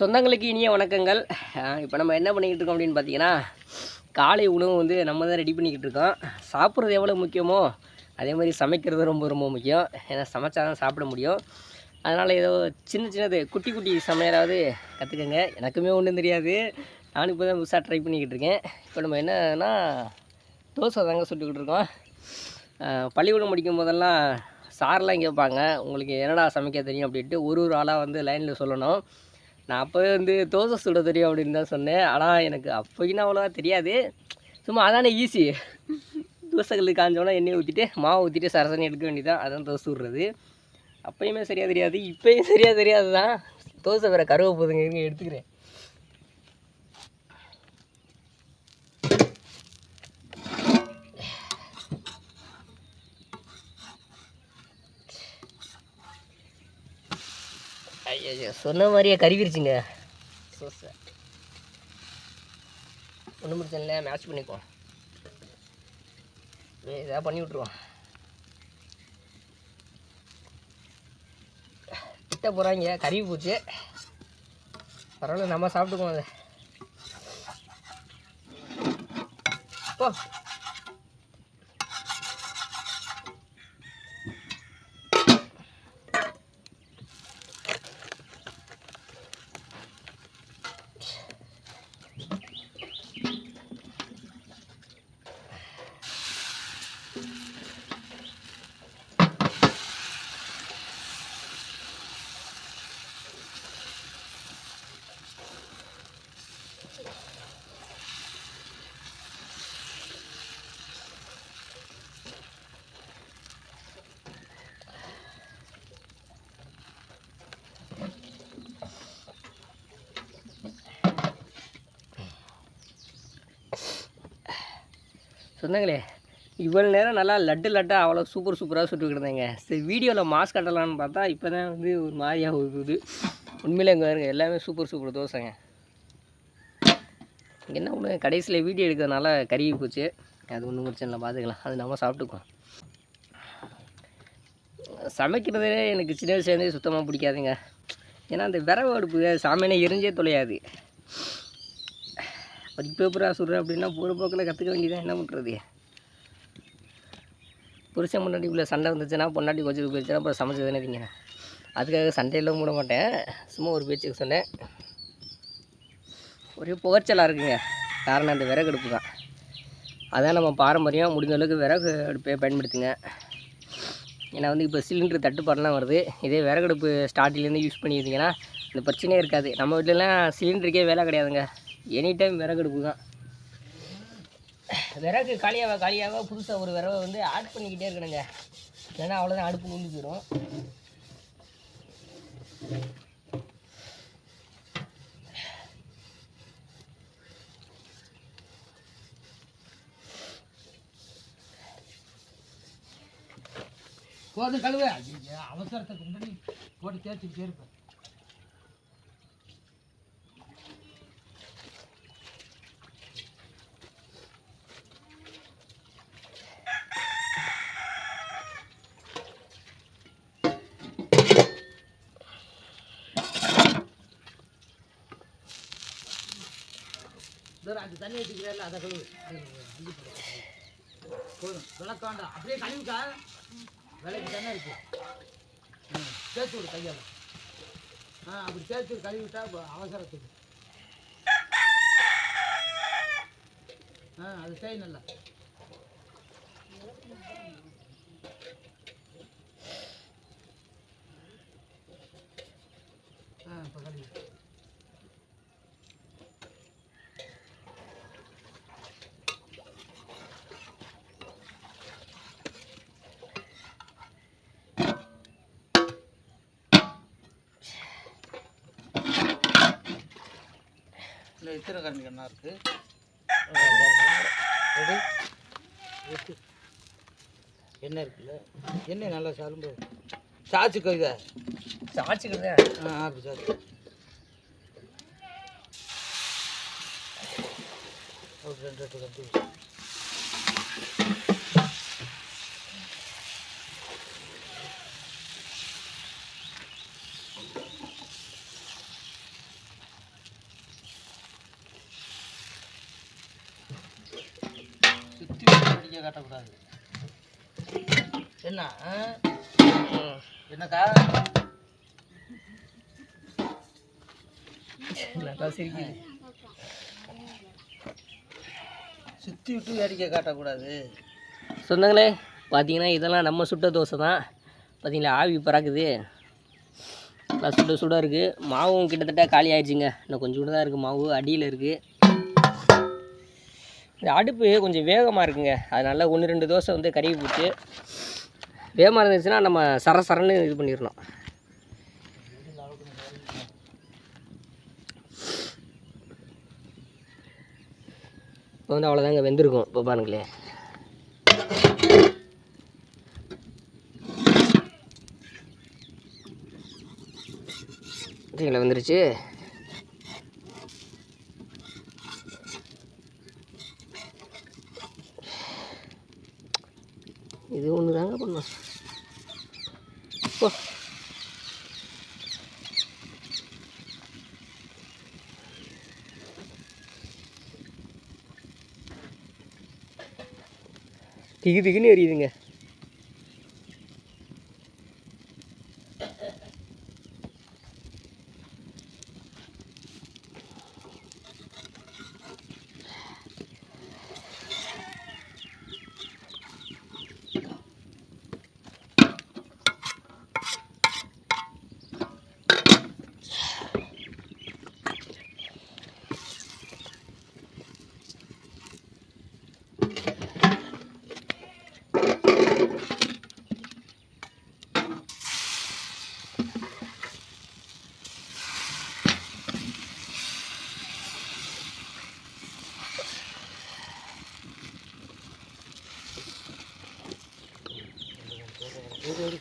சொந்தங்களுக்கு இனிய வணக்கங்கள். இப்போ நம்ம என்ன பண்ணிக்கிட்டு இருக்கோம் அப்படின்னு பார்த்தீங்கன்னா, காலை உணவு வந்து நம்ம தான் ரெடி பண்ணிக்கிட்டு இருக்கோம். சாப்பிட்றது எவ்வளோ முக்கியமோ அதே மாதிரி சமைக்கிறது ரொம்ப ரொம்ப முக்கியம். ஏன்னா சமைச்சா தான் சாப்பிட முடியும். அதனால் ஏதோ சின்னது குட்டி குட்டி சமையலாவது கற்றுக்கங்க. எனக்குமே ஒன்றும் தெரியாது. நானும் இப்போ தான் புதுசாக ட்ரை பண்ணிக்கிட்டு இருக்கேன். இப்போ நம்ம என்னன்னா தோசை தாங்க சுட்டுக்கிட்டு இருக்கோம். பள்ளிக்கூடம் படிக்கும் போதெல்லாம் சார்லாம் கேட்பாங்க, உங்களுக்கு என்னடா சமைக்க தெரியும் அப்படின்ட்டு ஒரு ஆளாக வந்து லைனில் சொல்லணும். நான் அப்போவே வந்து தோசை சுட தெரியும் அப்படின்னு தான் சொன்னேன். ஆனால் எனக்கு அப்போக்கின்னா அவ்வளோவா தெரியாது. சும்மா அதானே ஈஸி. தோசைக்கல் காஞ்சோன்னா எண்ணெய் ஊற்றிட்டு மாவு ஊற்றிட்டு சரசனை எடுக்க வேண்டியதான். அதான் தோசை சுடுறது. அப்போயுமே சரியாக தெரியாது, இப்போயும் சரியாக தெரியாது தான். தோசை வேறு கருவை போதுங்க, இருங்க எடுத்துக்கிறேன். ஐயோ சொன்ன மாதிரியே கருவிருச்சுங்க தோசை. ஒன்றும் பிரச்சனை இல்லை, மேட்ச் பண்ணிக்குவோம். இதாக பண்ணி விட்ருவோம். கிட்ட போகிறாங்க, கருவி போச்சு. பரவாயில்ல, நம்ம சாப்பிட்டுக்குவோம் அதை. போ சொன்னாங்களே, இவ்வளோ நேரம் நல்லா லட்டாக அவ்வளோ சூப்பராக சுட்டுக்கிட்டு இருந்தேங்க. சரி வீடியோவில் மாஸ்க் கட்டலான்னு பார்த்தா இப்போ தான் வந்து ஒரு மாதிரியாக போகுது. உண்மையிலே இங்கே வருங்க எல்லாமே சூப்பர் தோசைங்க. என்ன ஒன்று கடைசியில் வீடியோ எடுக்கிறதுனால கருகி போச்சு. அது ஒன்றும் பிரச்சனை இல்லை, பார்த்துக்கலாம். அது நம்ம சாப்பிட்டுக்குவோம். சமைக்கிறதே எனக்கு சின்ன வயசுலேருந்தே சுத்தமாக பிடிக்காதுங்க. ஏன்னா அந்த விரவு அடுப்பு சாமியானே எரிஞ்சே தொலையாது. பேப்பராக சுடுறேன் அப்படின்னா போகிற போக்கில் கற்றுக்க வேண்டியதான், என்ன பண்ணுறது. புருஷன் பொண்டாட்டிக்குள்ளே சண்டை வந்துச்சுன்னா, பொண்டாட்டி கொஞ்சம் போயிடுச்சுன்னா அப்புறம் சமைச்சு தானே இருங்க. அதுக்காக சண்டையெல்லாம் மூட மாட்டேன், சும்மா ஒரு பேச்சுக்கு சொன்னேன். ஒரே புகைச்சலாக இருக்குங்க. காரணம் அந்த விறகு அடுப்பு தான். அதான் நம்ம பாரம்பரியம். முடிஞ்ச அளவுக்கு விறகு அடுப்பை பயன்படுத்துங்க. ஏன்னா வந்து இப்போ சிலிண்டர் தட்டுப்பாடெலாம் வருது. இதே விறகு அடுப்பு ஸ்டார்டிங்லேருந்து யூஸ் பண்ணியிருந்தீங்கன்னா இந்த பிரச்சனையே இருக்காது. நம்ம வீட்டிலலாம் சிலிண்டருக்கே வேலை கிடையாதுங்க, எனி டைம் விறகு அடுப்பு தான். விறகு காலியாக புதுசாக ஒரு விறவை வந்து ஆட் பண்ணிக்கிட்டே இருக்கணுங்க. ஏன்னா அவ்வளோதான், அடுப்பு நுந்து போயிடும். போது கழுவு, அவசரத்துக்கு முன்னாடி போட்டு தேய்ச்சிக்கிட்டே இருப்பேன். அது தண்ணி வச்சுக்கிறேன், அதை கழுவு. போதும், விளக்க வேண்டாம், அப்படியே கழுவிக்கா. விலைக்கு தானே இருக்கு. தேய்ச்சி விடு கையால். அப்படி தேய்ச்சி கழுவிட்டா அவசரத்துக்கு. அது செய் நல்லா. இப்போ கழுவி. இல்லை எத்தனை கரண்டி எண்ணெய் இருக்குது? எண்ணெய் இருக்குல்ல, எண்ணெய் நல்லா சாலும்பு சாச்சுக்கோ. இதை சாச்சுக்கிறதே அப்படி சாச்சு ஒரு 2 கட்டி. வேடிக்கை காட்டக்கூடாது. என்ன என்னக்கா சிரிக்குது. சுற்றி விட்டு வேடிக்கை காட்டக்கூடாது. சொந்தங்களே பார்த்தீங்கன்னா இதெல்லாம் நம்ம சுட்ட தோசை தான். பார்த்தீங்களா ஆவி பறக்குது, நல்லா சுட சுட இருக்குது. மாவும் கிட்டத்தட்ட காலி ஆயிடுச்சுங்க. இன்னும் கொஞ்சம் கூட தான் இருக்குது மாவு, அடியில் இருக்குது. இந்த அடுப்பு கொஞ்சம் வேகமாக இருக்குங்க, அதனால 1-2 தோசை வந்து கருகி போச்சு. வேகமாக இருந்துச்சுன்னா நம்ம சரன்னு இது பண்ணிடணும். இப்போ வந்து அவ்வளோதாங்க வெந்திருக்கும். இப்போ பாருங்களேன், சரிங்களா, வந்துருச்சு. இது ஒன்று தாங்க பண்ணோம். திகு திகுன்னு எரியுதுங்க.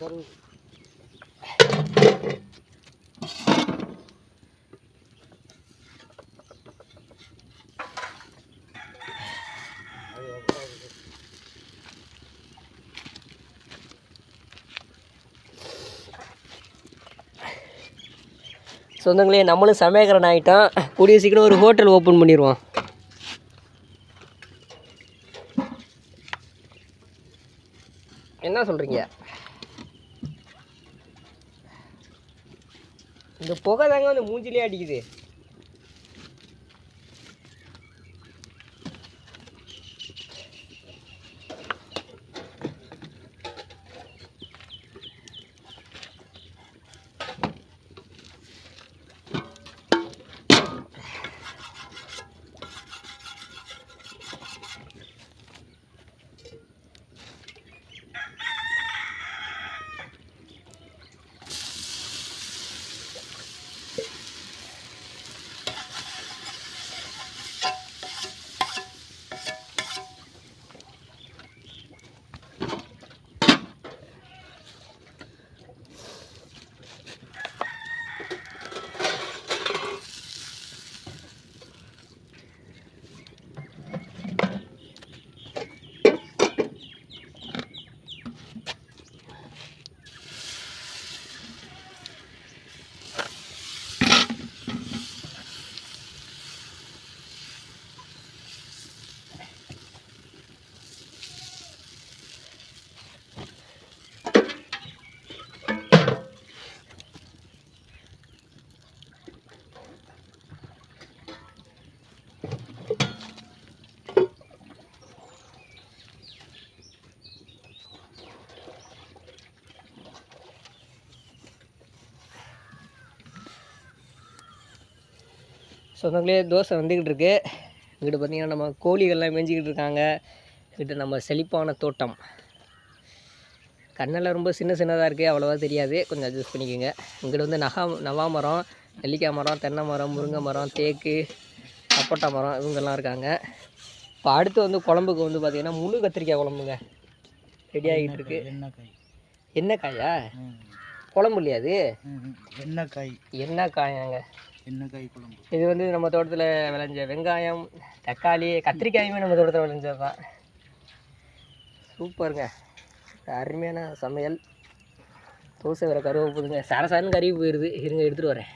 கருவு சொந்தங்களே நம்மளும் சமையக்காரன் ஆகிட்டோம். கூடிய சீக்கிரம் ஒரு ஹோட்டல் ஓப்பன் பண்ணிடுவோம். என்ன சொல்கிறீங்க? இந்த புகை தாங்க வந்து மூஞ்சிலே அடிக்குது. சொந்தங்களே தோசை வந்துக்கிட்டு இருக்கு. இங்கிட்ட பார்த்தீங்கன்னா நம்ம கோழிகள்லாம் மேய்ஞ்சிக்கிட்டு இருக்காங்க. இங்கிட்ட நம்ம செழிப்பான தோட்டம். கண்ணெல்லாம் ரொம்ப சின்னதாக இருக்குது, அவ்வளோவா தெரியாது, கொஞ்சம் அட்ஜஸ்ட் பண்ணிக்கோங்க. இங்கிட்ட வந்து நவா மரம், நெல்லிக்காய் மரம், தென்னை மரம், முருங்கை மரம், தேக்கு, சப்போட்டா மரம் இவங்கெல்லாம் இருக்காங்க. இப்போ அடுத்து வந்து குழம்புக்கு வந்து பார்த்திங்கன்னா முழு கத்திரிக்காய் குழம்புங்க ரெடி ஆகிட்டு இருக்கு. என்ன காயா? குழம்பு இல்லையா அது? என்ன காயாங்க? எண்ணெய் குழம்பு. இது வந்து நம்ம தோட்டத்தில் விளைஞ்ச வெங்காயம், தக்காளி, கத்திரிக்காயுமே நம்ம தோட்டத்தில் விளைஞ்சது தான். சூப்பருங்க, அருமையான சமையல். தோசை வேறு கருவை போகுதுங்க, சரசாரன்னு கருவி போயிடுது. இருங்க எடுத்துகிட்டு வரேன்.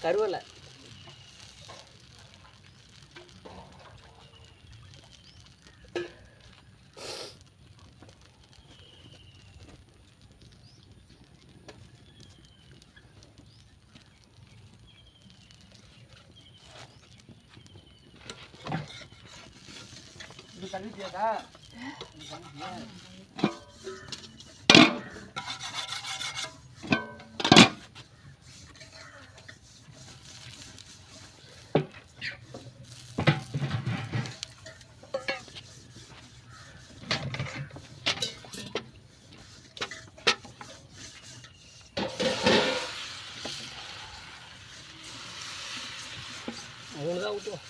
கருவேல இது கழுவிட்டியாக்கா? மூணு தான் ஊற்றுவோம்.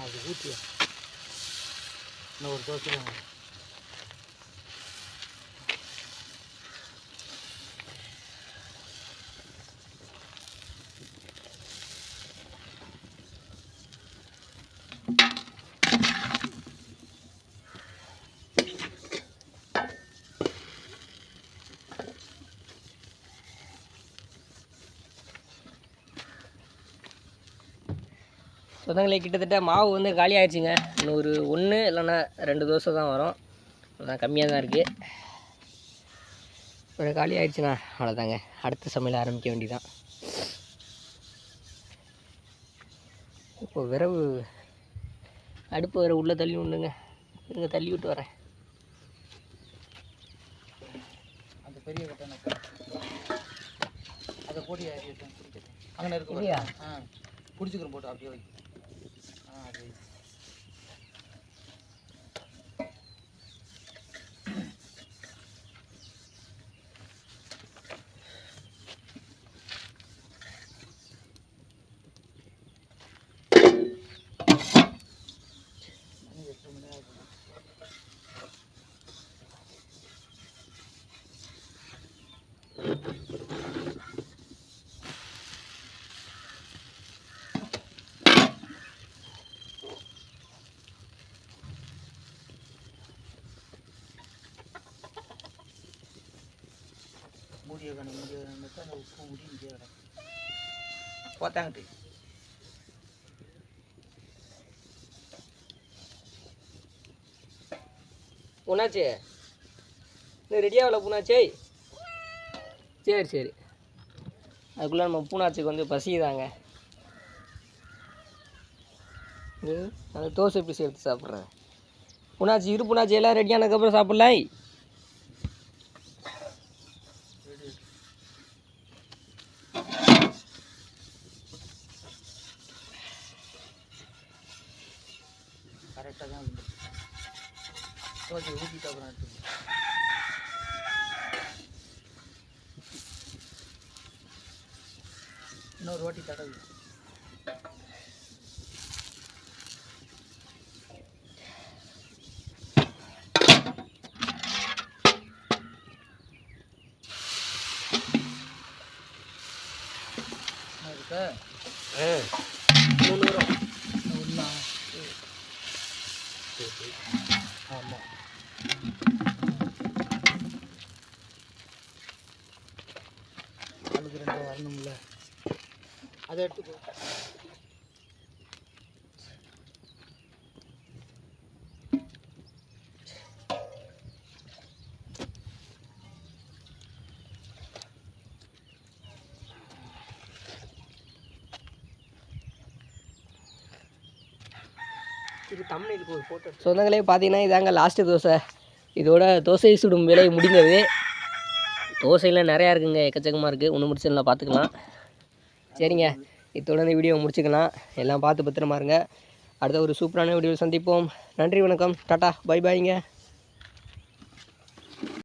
அது ஊற்றியா இன்னும் ஒரு தோசை. சொந்தங்களே கிட்டத்தட்ட மாவு வந்து காலி ஆயிடுச்சுங்க. இன்னும் ஒரு 1 இல்லைன்னா 2 தோசை தான் வரும். அதான் கம்மியாக தான் இருக்குது. ஒரு காலி ஆயிடுச்சுண்ணா அவ்வளோதாங்க. அடுத்த சமையல் ஆரம்பிக்க வேண்டியதான். இப்போ விரவு அடுப்பு வேறு உள்ளே தள்ளி விடுங்க. இங்கே தள்ளி விட்டு வரேன். அந்த பெரிய கட்டணை அதை போட்டி அங்கே இருக்கு இல்லையா? பிடிச்சிக்கிறோம் போட்டு அப்படியே வை. அது வை. மூடிய கணக்கு மூடிய அந்த உப்பு மூடி இங்கே கிடக்கும் போத்தாங்கிட்டு. பூனாச்சி இன்னும் ரெடியாகல பூனாச்சி. சரி சரி. அதுக்குள்ளே நம்ம பூனாச்சிக்கு வந்து பசிதாங்க. அந்த தோசை பீஸ் எடுத்து சாப்பிட்றேன். பூனாச்சி இரு பூனாச்சி எல்லாம் ரெடியானதுக்கப்புறம் சாப்பிட்லாம். கரெக்டாக தான் தோசை ஊற்றிட்டு அப்புறம் எடுத்து இன்னொரு வாட்டி தடவை. இருக்கா? 3 வரும். ஒன்றா? ஆமாம். அதுக்கு 2 வரணும்ல, அதை எடுத்துக்கோ. இது தமிழுக்கு ஒரு ஃபோட்டோ. சொந்தங்களே பார்த்தீங்கன்னா இதாங்க லாஸ்ட்டு தோசை. இதோட தோசை சுடும் வேலை முடிந்தது. தோசையில் நிறையா இருக்குங்க, எக்கச்சக்கமாக இருக்குது. ஒன்று முடிச்சிடலாம், பார்த்துக்கலாம். சரிங்க, இதோட இந்த வீடியோ முடிச்சுக்கலாம். எல்லாம் பார்த்து பத்திரமா இருங்க. அடுத்த ஒரு சூப்பரான வீடியோவில் சந்திப்போம். நன்றி, வணக்கம், டாட்டா, பை பாய்ங்க.